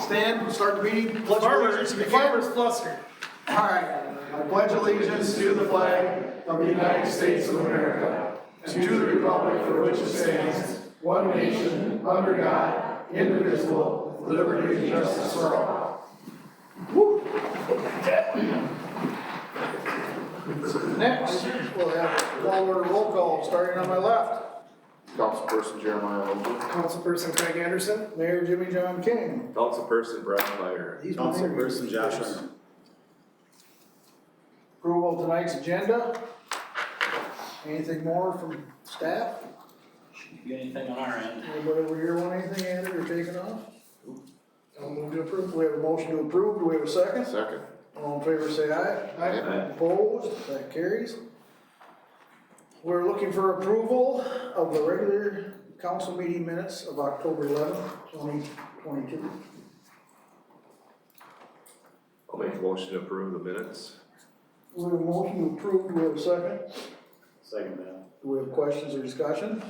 stand, start the meeting, pledge allegiance. The farmer's flustered. All right, I pledge allegiance to the flag of the United States of America, and to the republic for which it stands, one nation, under God, indivisible, with liberty and justice for all. Woo. Next, we'll have a roll call, starting on my left. Councilperson Jeremiah Logan. Councilperson Craig Anderson. Mayor Jimmy John King. Councilperson Brian Meyer. Councilperson Josh Arnold. Approval of tonight's agenda. Anything more from staff? Shouldn't be anything on our end. Anybody over here want anything added or taken off? I'll move to approve. We have a motion to approve. Do we have a second? Second. All in favor say aye. Aye. Opposed? That carries. We're looking for approval of the regular council meeting minutes of October 11th, 2022. I'll make a motion to approve the minutes. We have a motion to approve. Do we have a second? Second that. Do we have questions or discussion?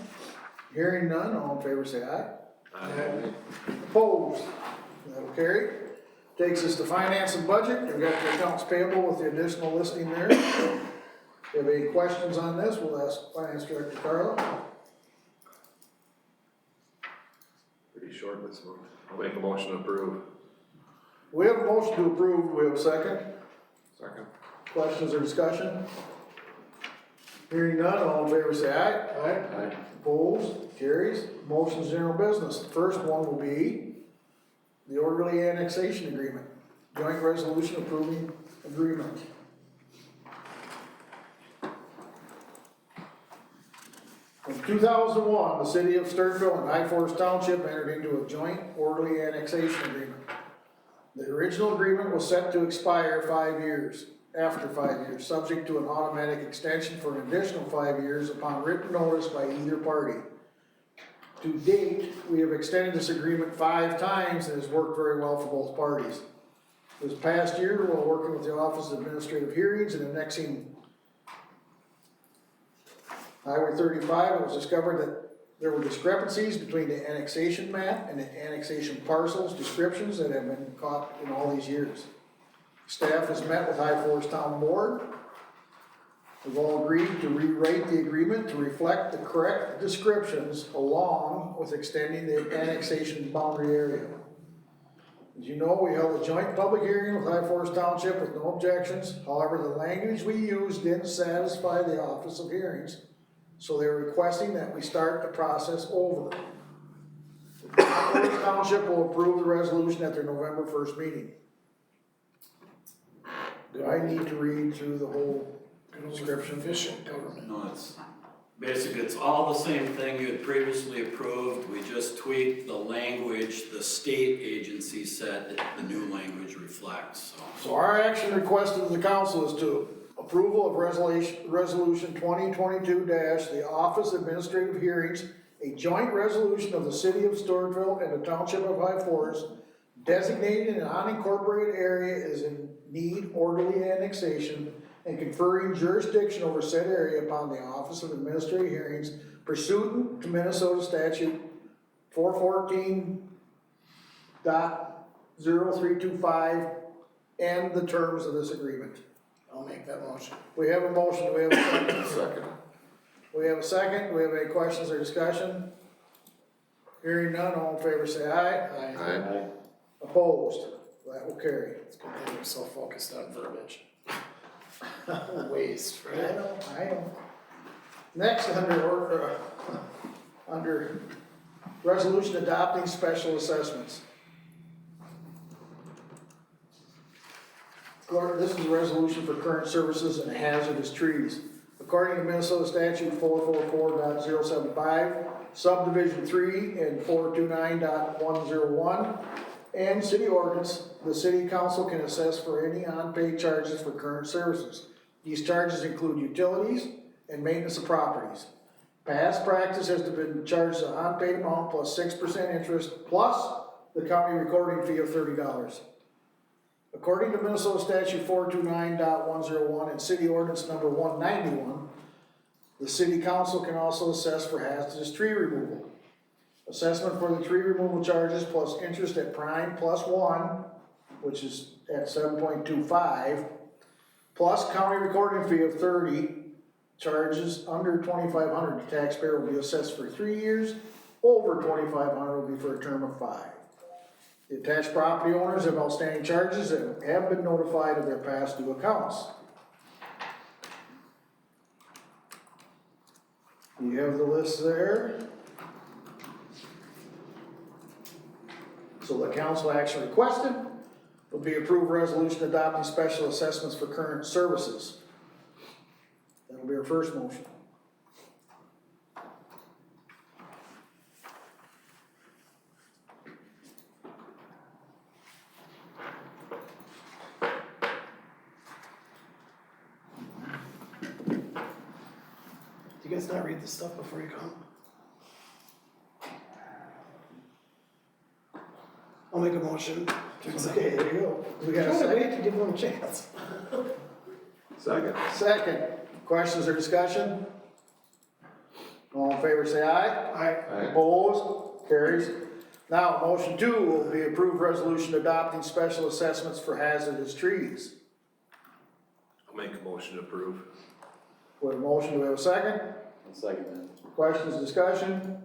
Hearing none, all in favor say aye. Aye. Opposed? That will carry. Takes us to finance and budget. We've got the accounts payable with the additional listing there. If you have any questions on this, we'll ask Finance Director Carla. Pretty short this one. I'll make a motion to approve. We have a motion to approve. Do we have a second? Second. Questions or discussion? Hearing none, all in favor say aye. Aye. Opposed? Carries. Motion's general business. The first one will be the orderly annexation agreement. Joint resolution approving agreement. In 2001, the city of Stewartville and High Forest Township entered into a joint orderly annexation agreement. The original agreement was set to expire 5 years, after 5 years, subject to an automatic extension for an additional 5 years upon written notice by either party. To date, we have extended this agreement 5 times and it has worked very well for both parties. This past year, while working with the Office of Administrative Hearings and annexing Highway 35, it was discovered that there were discrepancies between the annexation map and the annexation parcels descriptions that have been caught in all these years. Staff has met with High Forest Town Board. We've all agreed to rewrite the agreement to reflect the correct descriptions along with extending the annexation boundary area. As you know, we held a joint public hearing with High Forest Township with no objections. However, the language we used didn't satisfy the Office of Hearings, so they were requesting that we start the process over. High Forest Township will approve the resolution at their November 1st meeting. Do I need to read through the whole description? Efficient government. No, it's basically, it's all the same thing you had previously approved. We just tweaked the language the state agency said that the new language reflects, so. So our action requested of the council is to approval of resolution 2022 the Office of Administrative Hearings, a joint resolution of the city of Stewartville and the Township of High Forest, designating an unincorporated area as in need orderly annexation and conferring jurisdiction over said area upon the Office of Administrative Hearings pursuant to Minnesota statute 414.0325 and the terms of this agreement. I'll make that motion. We have a motion, do we have a second? Second. We have a second, do we have any questions or discussion? Hearing none, all in favor say aye. Aye. Opposed? That will carry. It's good that you're so focused on verbiage. Waste, I right? know. Next, under resolution adopting special assessments. This is a resolution for current services and hazardous trees. According to Minnesota statute 444.075, subdivision 3 and 429.101, and city ordinance, the city council can assess for any unpaid charges for current services. These charges include utilities and maintenance of properties. Past practice has been charged an unpaid amount plus 6% interest plus the county recording fee of $30. According to Minnesota statute 429.101 and city ordinance number 191, the city council can also assess for hazardous tree removal. Assessment for the tree removal charges plus interest at prime plus 1, which is at 7.25, plus county recording fee of 30, charges under 2,500, the taxpayer will be assessed for 3 years, over 2,500 will be for a term of 5. The attached property owners have outstanding charges that have been notified of their past due accounts. You have the list there. So the council action requested will be approved resolution adopting special assessments for current services. That'll be our first motion. Do you guys not read the stuff before you come? I'll make a motion to accept. Okay, there you go. We got a Gotta second? wait to give them a chance. Second. Second. Questions or discussion? All in favor say aye. Aye. Opposed? Carries. Now, motion 2 will be approved resolution adopting special assessments for hazardous trees. I'll make a motion to approve. With a motion, do we have a second? I'll second that. Questions, discussion?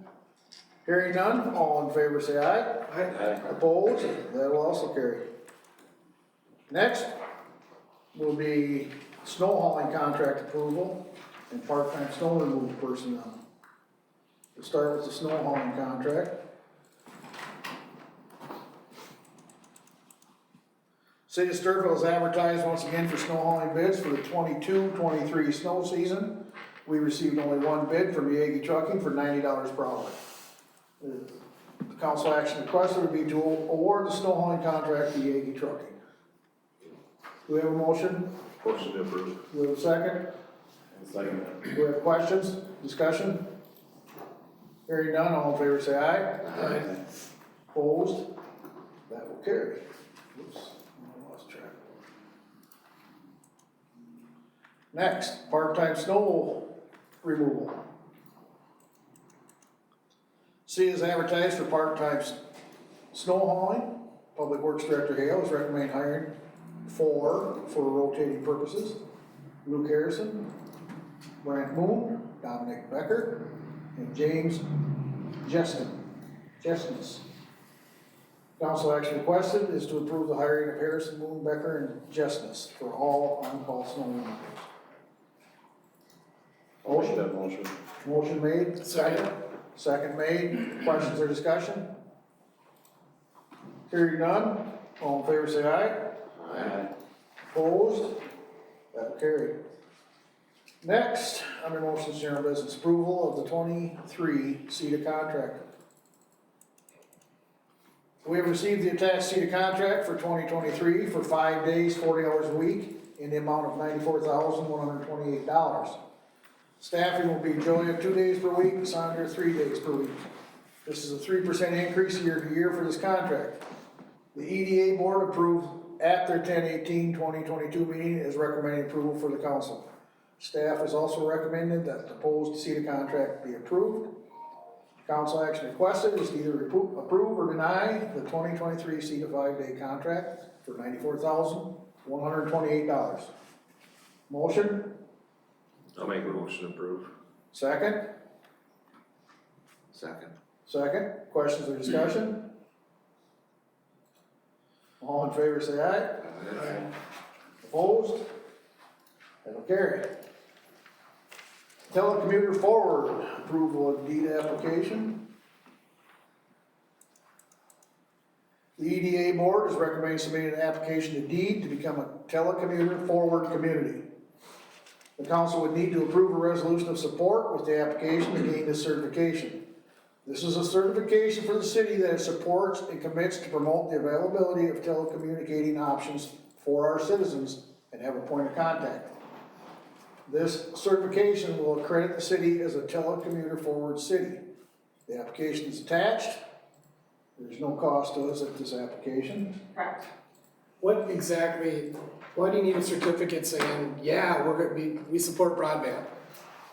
Hearing none, all in favor say aye. Aye. Opposed? That will also carry. Next will be snow hauling contract approval and part-time snow removal personnel. We'll start with the snow hauling contract. City of Stewartville has advertised once again for snow hauling bids for the 22-23 snow season. We received only one bid from Yagi Trucking for $90 per hour. The council action requested would be to award the snow hauling contract to Yagi Trucking. Do we have a motion? Motion to approve. Do we have a second? I'll second that. Do we have questions, discussion? Hearing none, all in favor say aye. Aye. Opposed? That will carry. Oops, I lost track. Next, part-time snow removal. City has advertised for part-time snow hauling. Public Works Director Hale is recommending hiring for rotating purposes. Luke Harrison, Brant Moon, Dominic Becker, and James Jestness. Council action requested is to approve the hiring of Harrison, Moon, Becker, and Jestness for all on-call snow removals. Motion that motion. Motion made. Second. Second made. Questions or discussion? Hearing none. All in favor say aye. Aye. Opposed? That will carry. Next, under motions general business, approval of the 23 CETA contract. We have received the attached CETA contract for 2023 for 5 days, 40 hours a week in the amount of $94,128. Staffing will be Julia 2 days per week, Sandra 3 days per week. This is a 3% increase year to year for this contract. The EDA board approved at their 10/18/2022 meeting is recommending approval for the council. Staff has also recommended that the proposed CETA contract be approved. Council action requested is to either approve or deny the 2023 CETA 5-day contract for $94,128. Motion? I'll make a motion to approve. Second? Second. Second. Questions or discussion? All in favor say aye. Aye. Opposed? That'll carry. Telecommuter forward, approval of deed application. The EDA board is recommending submitting an application to deed to become a telecommuter forward community. The council would need to approve a resolution of support with the application to gain this certification. This is a certification for the city that it supports and commits to promote the availability of telecommunicating options for our citizens and have a point of contact. This certification will accredit the city as a telecommuter forward city. The application is attached. There's no cost to us at this application. Correct. What exactly, why do you need a certificate saying, yeah, we support broadband?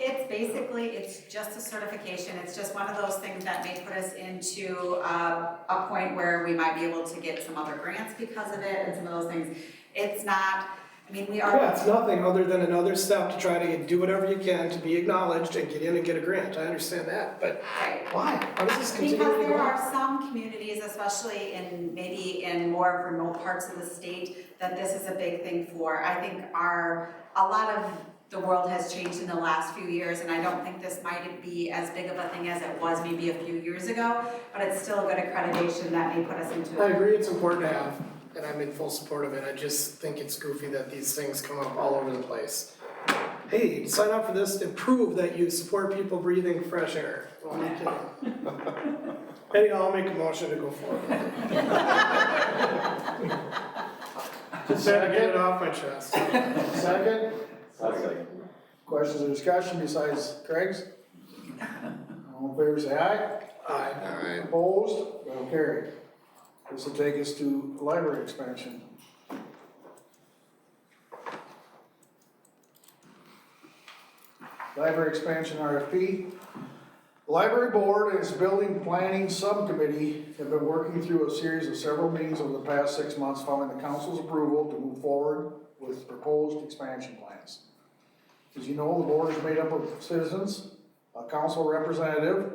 It's basically, it's just a certification, it's just one of those things that may put us into a point where we might be able to get some other grants because of it and some of those things. It's not, I mean, we Yeah, are, it's nothing other than another step to try to do whatever you can to be acknowledged and get in and get a grant, I understand that, but right. why? How does this continue to Because go there on? are some communities, especially in, maybe in more remote parts of the state, that this is a big thing for. I think a lot of the world has changed in the last few years, and I don't think this might be as big of a thing as it was maybe a few years ago, but it's still good accreditation that may put us into I it. agree it's important to have, and I'm in full support of it, I just think it's goofy that these things come up all over the place. Hey, sign up for this to prove that you support people breathing fresh air. Well, I'm kidding. Anyhow, I'll make a motion to go forward. Just had to get it off my chest. Second, I'll second. questions or discussion besides Craig's? All in favor, say aye. Aye. Opposed? That'll carry. This will take us to library expansion. Library expansion RFP. The Library Board and its Building Planning Subcommittee have been working through a series of several meetings over the past 6 months following the council's approval to move forward with proposed expansion plans. As you know, the board is made up of citizens, a council representative,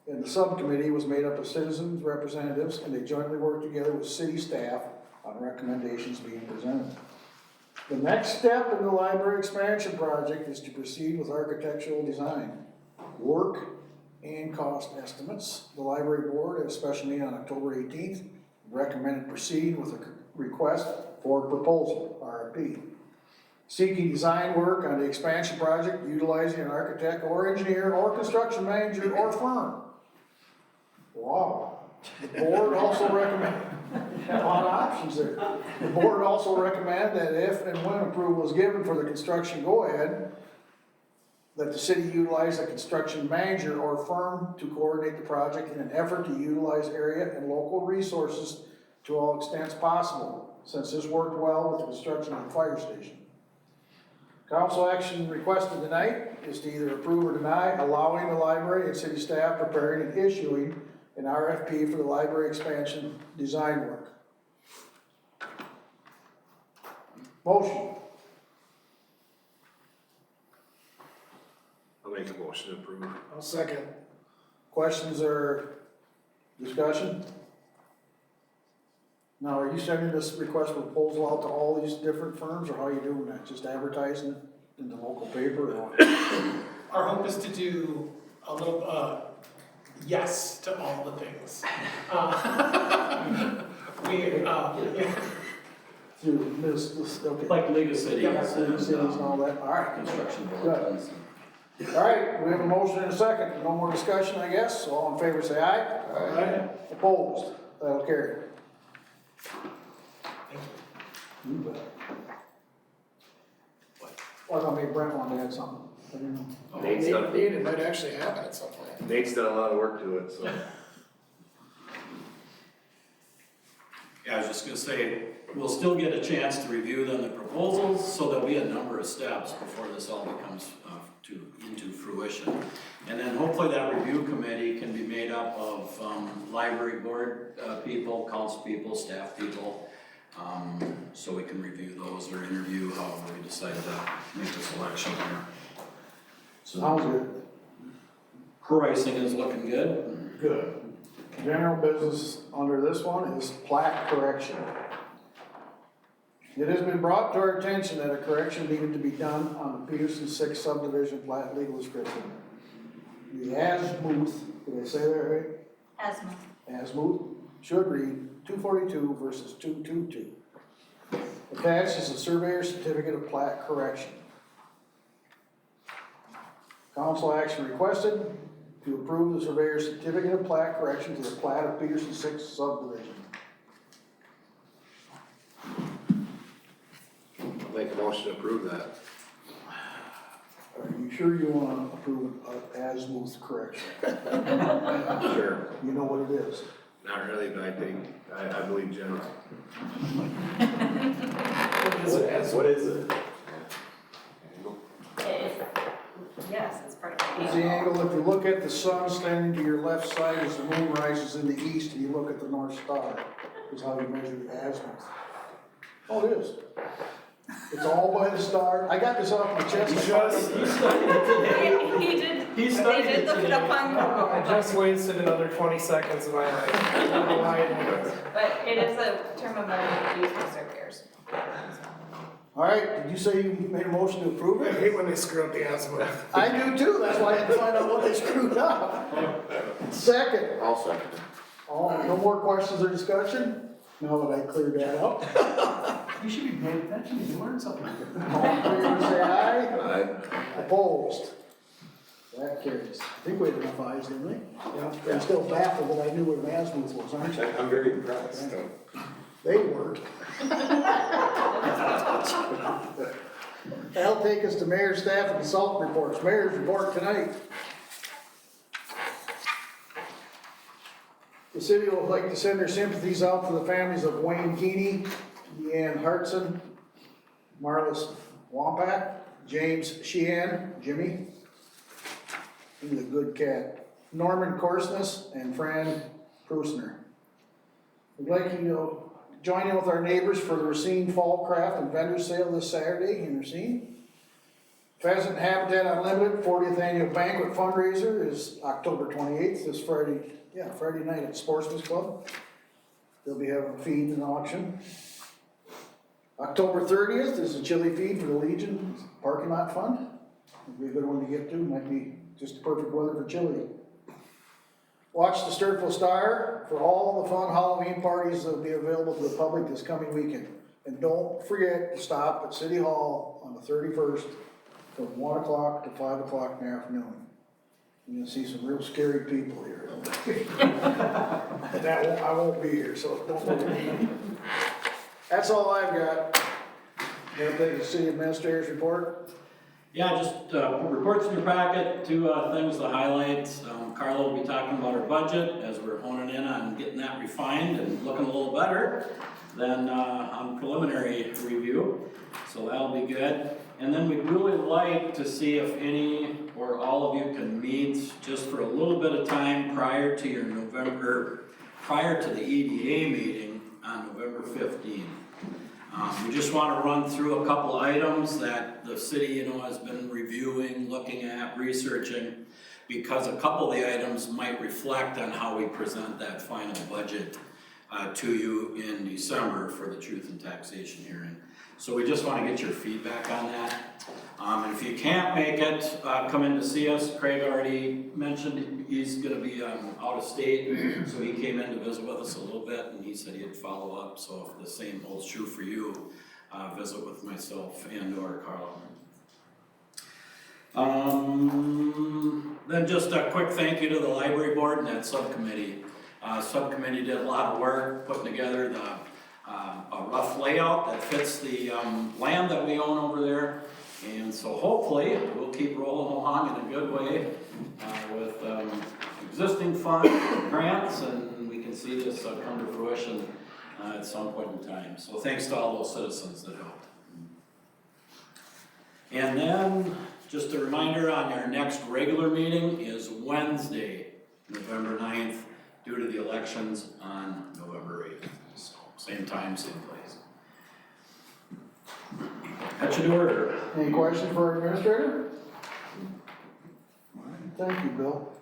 and the subcommittee was made up of citizens, representatives, and they jointly work together with city staff on recommendations being presented. The next step in the library expansion project is to proceed with architectural design, work, and cost estimates. The library board at a special meeting on October 18th recommended proceed with a request for proposal, RFP. Seeking design work on the expansion project utilizing an architect or engineer or construction manager or firm. Wow. The board also recommend, a lot of options there. The board also recommend that if and when approval is given for the construction go-ahead, that the city utilize a construction manager or firm to coordinate the project in an effort to utilize area and local resources to all extents possible, since this worked well with the construction of the fire station. Council action requested tonight is to either approve or deny allowing the library and city staff preparing and issuing an RFP for the library expansion design work. Motion. I'll make a motion to approve. I'll second. Questions or discussion? Now, are you sending this request for proposal out to all these different firms, or how are you doing that? Just advertising it in the local paper or what? Our hope is to do a little, yes to all the things. Yeah. Through this, okay. Like League of Cities. Cities and all that, all right. Construction board Good. does. All right, we have a motion and a second, no more discussion, I guess, so all in favor say aye. Aye. Opposed, that'll carry. You bet. Well, I thought maybe Brent wanted to add something, I didn't know. Nate's done, It might actually happen at some point. Nate's done a lot of work to it, so. Yeah, I was just gonna say, we'll still get a chance to review then the proposals, so there'll be a number of steps before this all becomes into fruition. And then hopefully that review committee can be made up of library board people, council people, staff people, so we can review those or interview however we decide to make the selection here. Sounds good. Pricing is looking good. Good. General business under this one is plat correction. It has been brought to our attention that a correction needed to be done on the Peterson 6 subdivision plat legal description. The azimuth, did I say that right? Asthma. Azimuth should read 242 versus 222. Attached is a surveyor's certificate of plat correction. Council action requested to approve the surveyor's certificate of plat correction to the plat of Peterson 6 subdivision. I'll make a motion to approve that. Are you sure you want to approve an azimuth correction? Sure. You know what it is? Not really, but I think, I believe general. What is it? What is it? Yes. is the angle, if you look at the sun standing to your left side as the moon rises in the east, and you look at the North Star, is how you measure the azimuth. Oh, it is. It's all by the star. I got this off my chest. He did, they did look it up on I Google, just wasted another 20 seconds of my life. I don't know why I did it. But it is a term of art used by surveyors. All right, did you say you made a motion to approve I it? hate when they screw up the azimuth. I do too, that's why I had to find out what they screwed up. Second. I'll second it. Oh, no more questions or discussion? Now that I cleared that up. You should be paying attention, you learned something. All in favor, say aye. Aye. Opposed? That carries. I think we had enough ayes, didn't we? Yeah. I'm still baffled that I knew what an azimuth was, aren't you? I'm very impressed. They weren't. That'll take us to mayor, staff, and consultant reports. Mayor's report tonight. The city would like to send their sympathies out to the families of Wayne Keeney, Deanne Hartson, Marlis Wampak, James Sheehan, Jimmy, he's a good cat, Norman Korsness, and Fran Prusner. We'd like you to join in with our neighbors for the Racine Fall Craft and Vendor Sale this Saturday in Racine. Pheasant Habitat Unlimited 40th Annual Banquet Fundraiser is October 28th, this Friday, Friday night at Sportsman's Club. They'll be having a feed and auction. October 30th is a chili feed for the Legion Parking Lot Fund. It'll be a good one to get to, might be just perfect weather for chili. Watch the Stewartville Star for all the fun Halloween parties that will be available to the public this coming weekend. And don't forget to stop at City Hall on the 31st from 1 o'clock to 5 o'clock in the afternoon. You're gonna see some real scary people here. And I won't be here, so don't worry. That's all I've got. Gonna take the city administrator's report. Yeah, just reports in your packet, two things to highlight. Carla will be talking about our budget as we're honing in on getting that refined and looking a little better than on preliminary review. So that'll be good. And then we'd really like to see if any or all of you can meet just for a little bit of time prior to your prior to the EDA meeting on November 15th. We just want to run through a couple items that the city, has been reviewing, looking at, researching, because a couple of the items might reflect on how we present that final budget to you in December for the Truth in Taxation hearing. So we just want to get your feedback on that. And if you can't make it, come in to see us. Craig already mentioned he's going to be out of state, so he came in to visit with us a little bit, and he said he'd follow up. So if the same holds true for you, visit with myself and or Carl. Then just a quick thank you to the library board and that subcommittee. Subcommittee did a lot of work putting together a rough layout that fits the land that we own over there. And so hopefully we'll keep rolling along in a good way with existing funds, grants, and we can see this come to fruition at some point in time. So thanks to all those citizens that helped. And then just a reminder on our next regular meeting is Wednesday, November 9th, due to the elections on November 8th. So same time, same place. That should order. Any questions for our administrator? All right, thank you, Bill.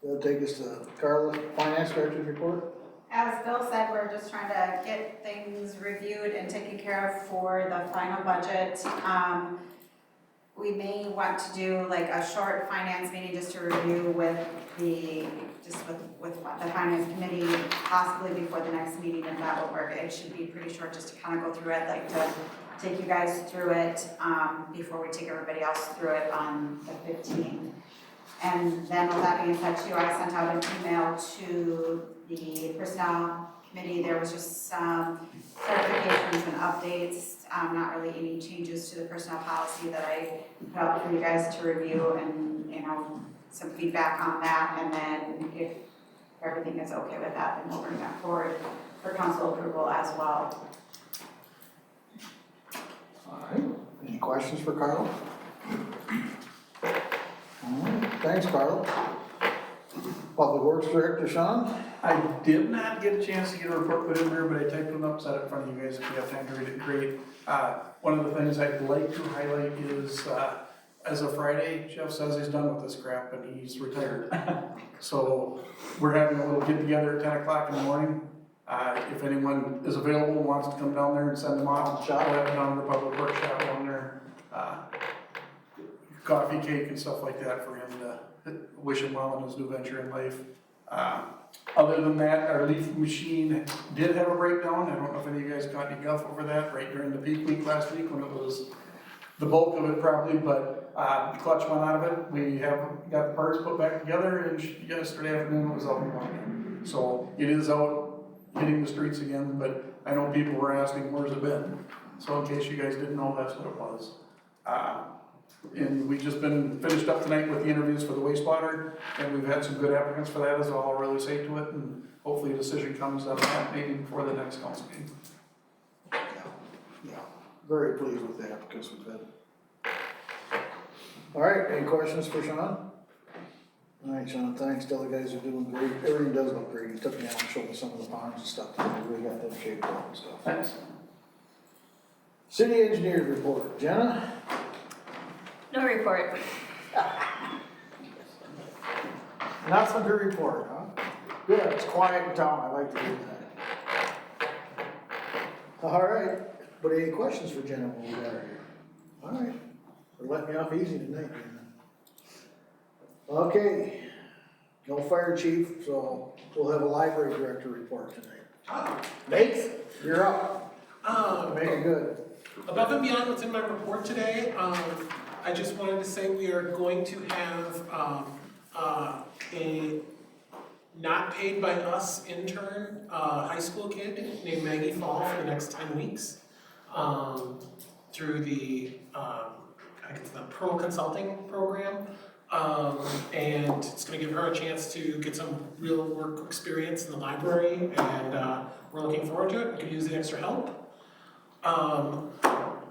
That'll take us to Carla's finance director's report. As Bill said, we're just trying to get things reviewed and taken care of for the final budget. We may want to do like a short finance meeting just to review with the finance committee, possibly before the next meeting, if that will work. It should be pretty short, just to kind of go through it. I'd like to take you guys through it before we take everybody else through it on the 15th. And then with that being said too, I sent out an email to the personnel committee. There was just some clarifications and updates, not really any changes to the personnel policy that I put out for you guys to review, and some feedback on that. And then if everything is okay with that, then we'll bring that forward for council approval as well. All right, any questions for Carla? All Thanks, Carl. Public Works Director Sean? I did not get a chance to get a report put in there, but I typed one up, set it in front of you guys if you have time to read it, great. One of the things I'd like to highlight is, as of Friday, Jeff says he's done with this crap and he's retired. So we're having a little get together at 10 o'clock in the morning. If anyone is available and wants to come down there and send them off, we'll have it down in the public workshop down there. Coffee, cake and stuff like that for him to wish him well in his new venture in life. Other than that, our leaf machine did have a breakdown. I don't know if any of you guys got any guff over that right during the peak week last week when it was the bulk of it probably, but the clutch went out of it. We have got the parts put back together and yesterday afternoon it was up and running. So it is out hitting the streets again, but I know people were asking, where's it been? So in case you guys didn't know, that's what it was. And we've just been finished up tonight with the interviews for the wastewater, and we've had some good applicants for that, is all I'll really say to it, and hopefully a decision comes out of that maybe before the next council meeting. Yeah, very pleased with the applicants we've had. All right, any questions for Sean? All right, Sean, thanks, the other guys are doing great, everything does look great, he took me out and showed me some of the ponds and stuff, we really got them shaped up and stuff. Thanks. City engineers report, Jenna? No report. Nothing to report, huh? Good, it's quiet in town, I like to do that. All right, but any questions for Jenna when we got her here? All right, we're letting me off easy tonight, Jenna. Okay, no fire chief, so we'll have a library director report tonight. Nate, you're up. Make it good. Above and beyond what's in my report today, I just wanted to say we are going to have a not paid by us intern, high school kid named Maggie Fall for the next 10 weeks through the, I think it's the Pro Consulting Program. And it's gonna give her a chance to get some real work experience in the library, and we're looking forward to it. We could use the extra help.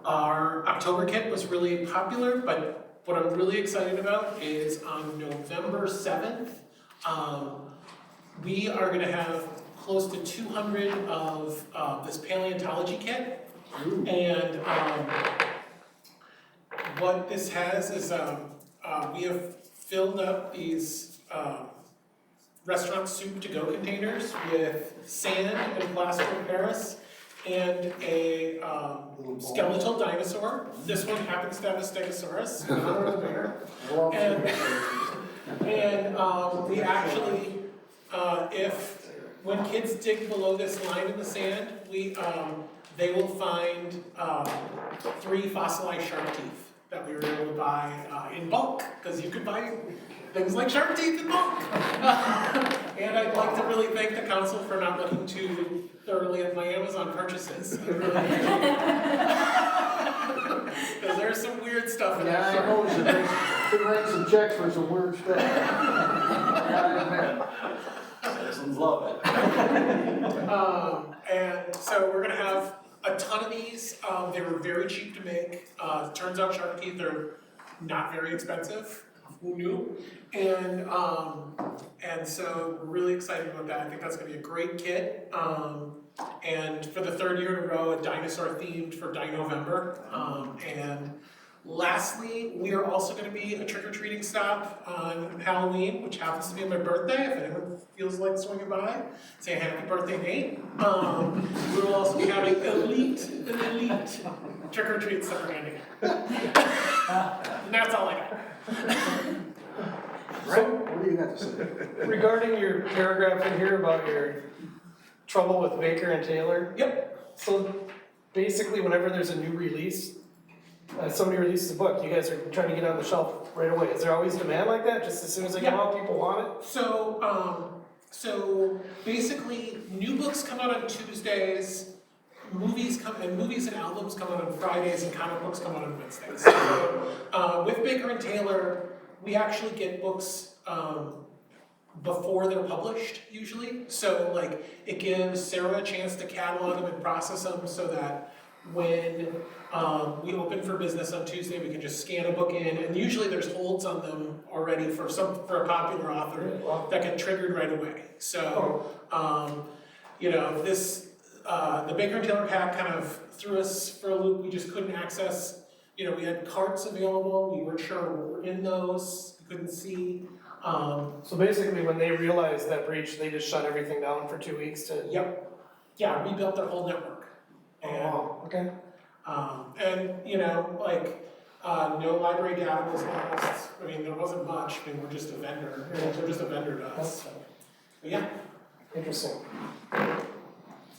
Our October kit was really popular, but what I'm really excited about is on November 7th, we are gonna have close to 200 of this paleontology kit. And what this has is we have filled up these restaurant soup to go containers with sand and plaster of Paris and a skeletal dinosaur. This one happens to have a stegosaurus, not a bear. And we actually, when kids dig below this line in the sand, they will find 3 fossilized shark teeth that we were able to buy in bulk, because you could buy things like shark teeth in bulk. And I'd like to really thank the council for not looking too thoroughly at my Amazon purchases. Because there's some weird stuff in that Yeah, I shark. know, should write some checks for some weird stuff. Yeah, Citizens love it. And so we're gonna have a ton of these. They were very cheap to make. Turns out shark teeth are not very expensive. Who knew? And so we're really excited about that. I think that's gonna be a great kit. And for the 3rd year in a row, a dinosaur themed for Dinovember. And lastly, we are also gonna be a trick-or-treating stop on Halloween, which happens to be my birthday. If anyone feels like swinging by, say happy birthday, Nate. We will also be having an elite trick-or-treat Saturday. And that's all I got. Right, what do you got to say? Regarding your paragraph in here about your trouble with Baker and Taylor. Yep. So basically, whenever there's a new release, somebody releases a book, you guys are trying to get on the shelf right away. Is there always demand like that? Just as soon as they come out, people want it? So basically, new books come out on Tuesdays, movies and albums come out on Fridays, and comic books come out on Wednesdays. So, with Baker and Taylor, we actually get books before they're published usually. So like it gives Sarah a chance to catalog them and process them so that when we open for business on Tuesday, we can just scan a book in, and usually there's holds on them already for a popular author that get triggered right away. So, you know, this, the Baker and Taylor pack kind of threw us for a loop. We just couldn't access, you know, we had carts available, we weren't sure what were in those, we couldn't see. So basically, when they realized that breach, they just shut everything down for 2 weeks to. Yep, yeah, rebuilt their whole network. And, Okay. and, you know, like, no library data was lost. I mean, there wasn't much. I mean, we're just a vendor. They're just a vendor to us. So. But yeah, Interesting.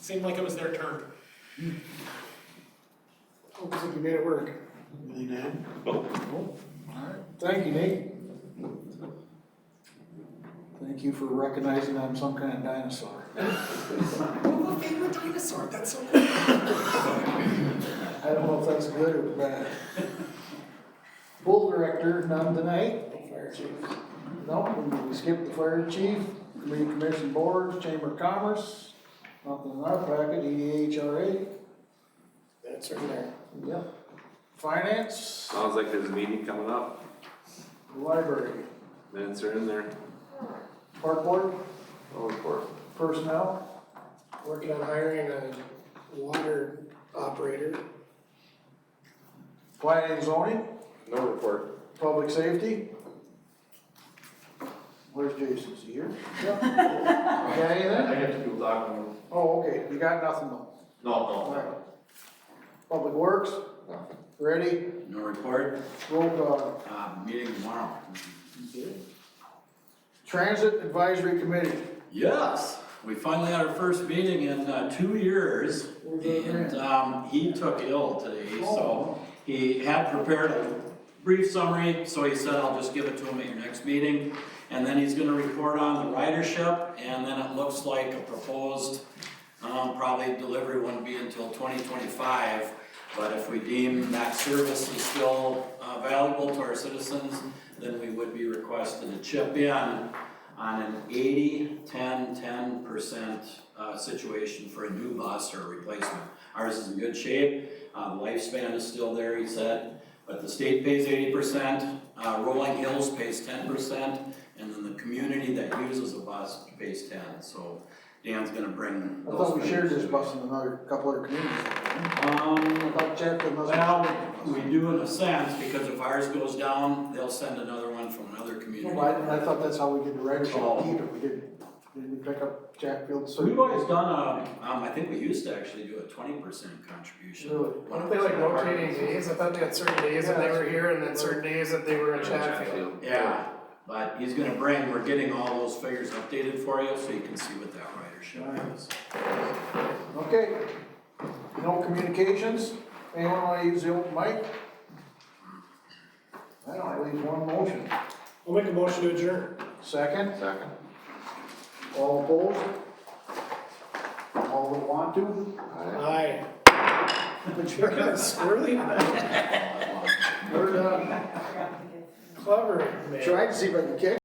seemed like it was their turn. Looks like you made it work. Really did. Alright, thank you, Nate. Thank you for recognizing I'm some kind of dinosaur. Oh, a favorite dinosaur. That's so cool. I don't know if that's good or bad. Pool director, none tonight. Fire chief. No, we skipped the fire chief, committee commission boards, chamber of commerce. Nothing in our packet, EDHRA. That's right there. Yep. Finance, Sounds like there's a meeting coming up. library, Minutes are in there. park board, No report. personnel, Working on hiring a water operator. planning and zoning, No report. public safety. Where's Jason, is he here? Got I anything? have to people talking. Oh, okay, you got nothing though. No, Alright. Public works, ready, No report, roll call. meeting tomorrow. Transit advisory committee. Yes, we finally had our first meeting in 2 years, and he took ill today, so he had prepared a brief summary, so he said, I'll just give it to him at your next meeting. And then he's gonna report on the ridership, and then it looks like a proposed, probably delivery wouldn't be until 2025. But if we deem that service is still valuable to our citizens, then we would be requested to chip in on an 80-10% situation for a new bus or a replacement. Ours is in good shape, the lifespan is still there, he said, but the state pays 80%, Rolling Hills pays 10%, and then the community that uses a bus pays 10%. So Dan's gonna bring I those. thought we shared this figures. bus in another couple other communities. I Um, thought Chatfield must. well, we do in a sense, because if ours goes down, they'll send another one from another community. No, I thought that's how we did the ridership, Oh. keep it, we didn't we pick up Chatfield? We've always done I think we used to actually do a 20% contribution. Really? Aren't they like rotating days? I thought they had certain days that they were here and then certain days that they were in Chatfield. Yeah, but he's gonna bring, we're getting all those figures updated for you, so you can see what that ridership is. Okay, no communications, anyone wanna use the open mic? I don't believe one motion, We'll make a motion to adjourn. second, Second. all opposed? All that want to? Aye. You're kind of squirrely. We're done. Clever, man. Tried to see if I could catch